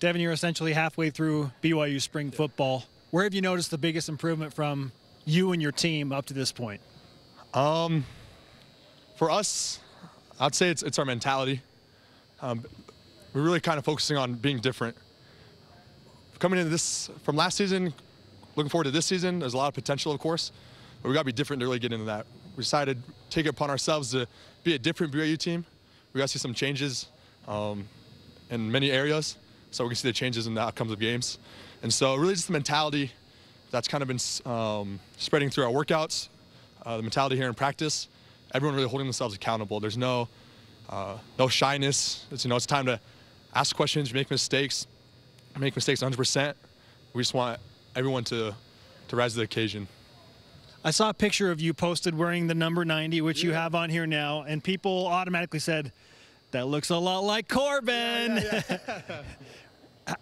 Devin, you're essentially halfway through BYU spring football. Where have you noticed the biggest improvement from you and your team up to this point? For us, I'd say it's our mentality. We're really kind of focusing on being different. Coming into this from last season, looking forward to this season, there's a lot of potential, of course, but we got to be different to really get into that. We decided to take it upon ourselves to be a different BYU team. We got to see some changes in many areas, so we can see the changes in the outcomes of games. And so really just the mentality that's kind of been spreading through our workouts, the mentality here in practice, everyone really holding themselves accountable. There's no shyness. It's time to ask questions, make mistakes 100%. We just want everyone to rise to the occasion. I saw a picture of you posted wearing the number 90, which you have on here now, and people automatically said, that looks a lot like Corbin.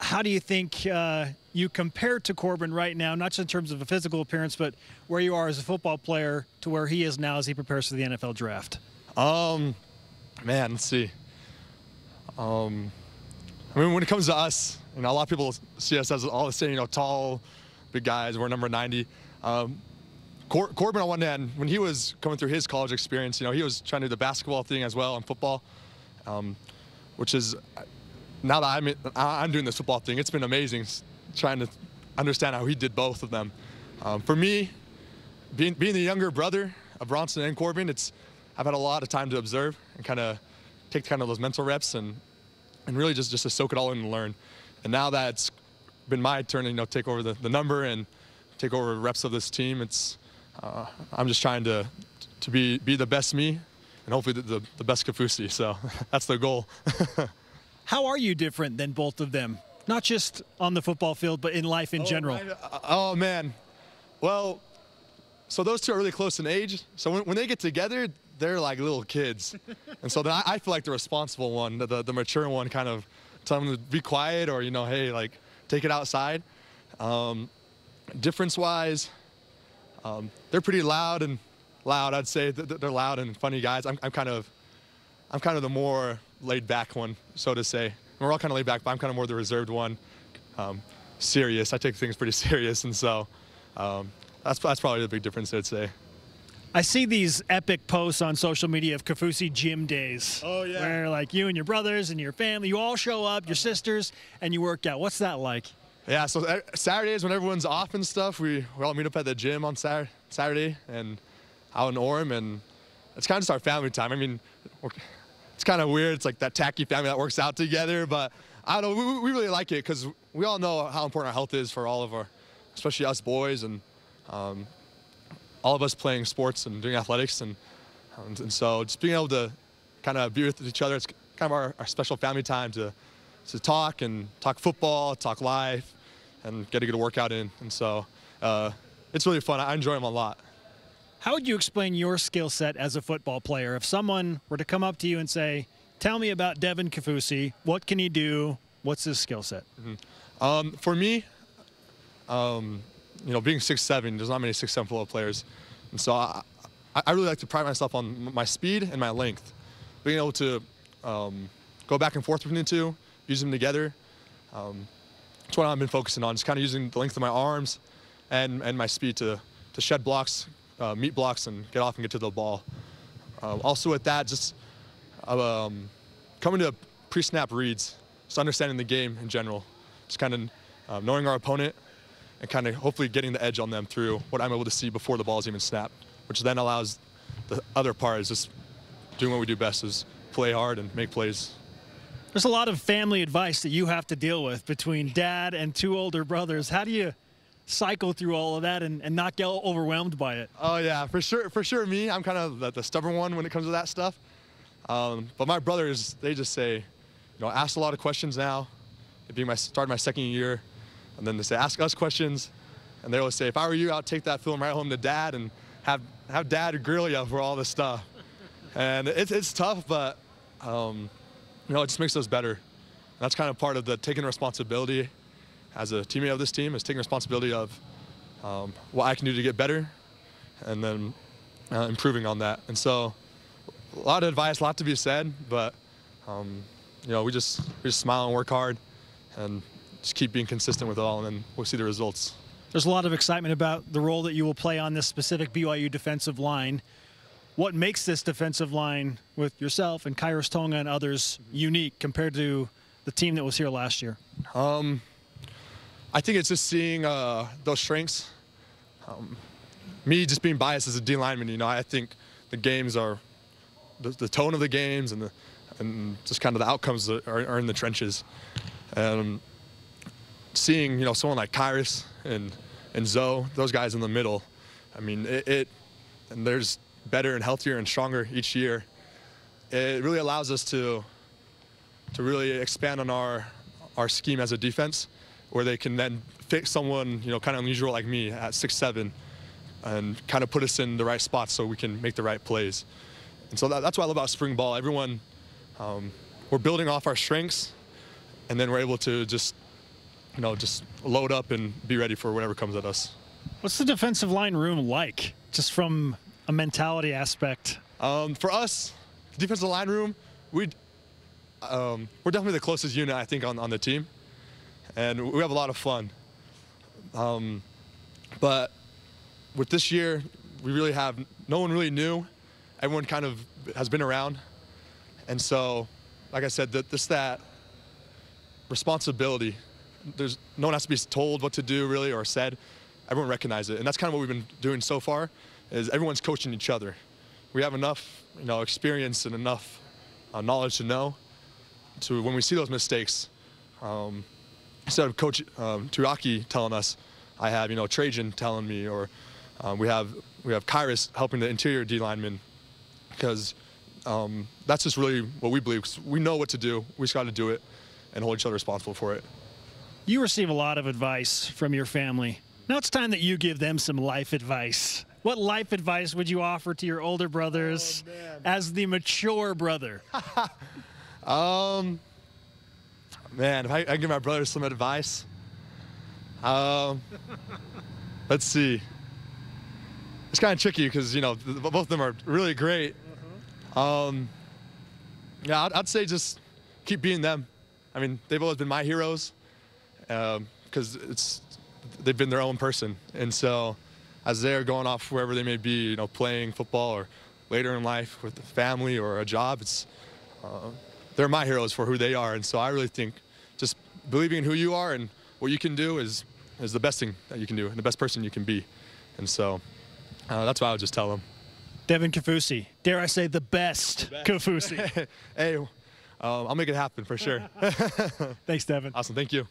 How do you think you compare to Corbin right now, not just in terms of a physical appearance, but where you are as a football player to where he is now as he prepares for the NFL draft? Man, let's see. I mean, when it comes to us, a lot of people see us as all the same, tall, big guys. We're number 90. Corbin on one hand, when he was coming through his college experience, he was trying to do the basketball thing as well and football, which is, now that I'm doing this football thing, it's been amazing trying to understand how he did both of them. For me, being the younger brother of Bronson and Corbin, I've had a lot of time to observe and kind of take those mental reps and really just to soak it all in and learn. And now that it's been my turn to take over the number and take over reps of this team, I'm just trying to be the best me and hopefully the best Kaufusi. So that's the goal. How are you different than both of them? Not just on the football field, but in life in general. Oh, man. Well, so those two are really close in age. So when they get together, they're like little kids. And so then I feel like the responsible one, the mature one, kind of tell them to be quiet or, hey, like, take it outside. Difference-wise, they're pretty loud, I'd say. They're loud and funny guys. I'm kind of the more laid-back one, so to say. We're all kind of laid back, but I'm kind of more the reserved one. Serious. I take things pretty serious, and so that's probably the big difference, I'd say. I see these epic posts on social media of Kaufusi Gym Days. Oh, yeah. Where, like, you and your brothers and your family, you all show up, your sisters, and you work out. What's that like? Yeah, so Saturdays when everyone's off and stuff, we all meet up at the gym on Saturday and out in Orem, and it's kind of just our family time. I mean, it's kind of weird. It's like that tacky family that works out together, but I don't know, we really like it because we all know how important our health is for all of our, especially us boys and all of us playing sports and doing athletics, and so just being able to kind of be with each other, it's kind of our special family time to talk football, talk life, and get a good workout in. And so it's really fun. I enjoy them a lot. How would you explain your skill set as a football player? If someone were to come up to you and say, tell me about Devin Kaufusi, what can he do? What's his skill set? For me, being 6'7", there's not many 6'7" football players. And so I really like to pride myself on my speed and my length. Being able to go back and forth between the two, use them together. That's what I've been focusing on, just kind of using the length of my arms and my speed to shed blocks, meet blocks, and get off and get to the ball. Also with that, just coming to pre-snap reads, just understanding the game in general, just kind of knowing our opponent and kind of hopefully getting the edge on them through what I'm able to see before the ball is even snapped, which then allows the other part is just doing what we do best, is play hard and make plays. There's a lot of family advice that you have to deal with between dad and two older brothers. How do you cycle through all of that and not get overwhelmed by it? Oh, yeah, for sure me. I'm kind of the stubborn one when it comes to that stuff. But my brothers, they just say, ask a lot of questions now. It being starting my second year. And then they say, ask us questions. And they always say, if I were you, I'd take that film right home to dad and have dad grill you for all this stuff. And it's tough, but it just makes us better. And that's kind of part of the taking responsibility as a teammate of this team, is taking responsibility of what I can do to get better and then improving on that. And so a lot of advice, a lot to be said, but we just smile and work hard and just keep being consistent with it all, and then we'll see the results. There's a lot of excitement about the role that you will play on this specific BYU defensive line. What makes this defensive line with yourself and Kairos Tonga and others unique compared to the team that was here last year? I think it's just seeing those strengths. Me just being biased as a D lineman, you know, I think the games are the tone of the games and just kind of the outcomes that are in the trenches. And seeing, you know, someone like Kairos and Zoe, those guys in the middle, I mean, and there's better and healthier and stronger each year. It really allows us to really expand on our scheme as a defense, where they can then fit someone, you know, kind of unusual like me at 6'7", and kind of put us in the right spots so we can make the right plays. And so that's what I love about spring ball. Everyone, we're building off our strengths, and then we're able to just, you know, just load up and be ready for whatever comes at us. What's the defensive line room like, just from a mentality aspect? For us, defensive line room, we're definitely the closest unit, I think, on the team, and we have a lot of fun. But with this year, we really have no one really new. Everyone kind of has been around, and so, like I said, that responsibility. No one has to be told what to do really or said. Everyone recognizes it, and that's kind of what we've been doing so far. Is everyone's coaching each other. We have enough, you know, experience and enough knowledge to know to when we see those mistakes. Instead of Coach Turaki telling us, I have, you know, Trajan telling me, or we have Kairos helping the interior D lineman, because that's just really what we believe. 'Cause we know what to do. We just got to do it and hold each other responsible for it. You receive a lot of advice from your family. Now it's time that you give them some life advice. What life advice would you offer to your older brothers as the mature brother? Man, if I give my brothers some advice, let's see. It's kind of tricky because, you know, both of them are really great. Yeah, I'd say just keep being them. I mean, they've always been my heroes because they've been their own person, and so as they're going off wherever they may be, you know, playing football or later in life with a family or a job, they're my heroes for who they are. And so I really think just believing in who you are and what you can do is the best thing that you can do and the best person you can be. And so that's what I would just tell them. Devin Kaufusi, dare I say the best Kaufusi. Hey, I'll make it happen for sure. Thanks, Devin. Awesome, thank you.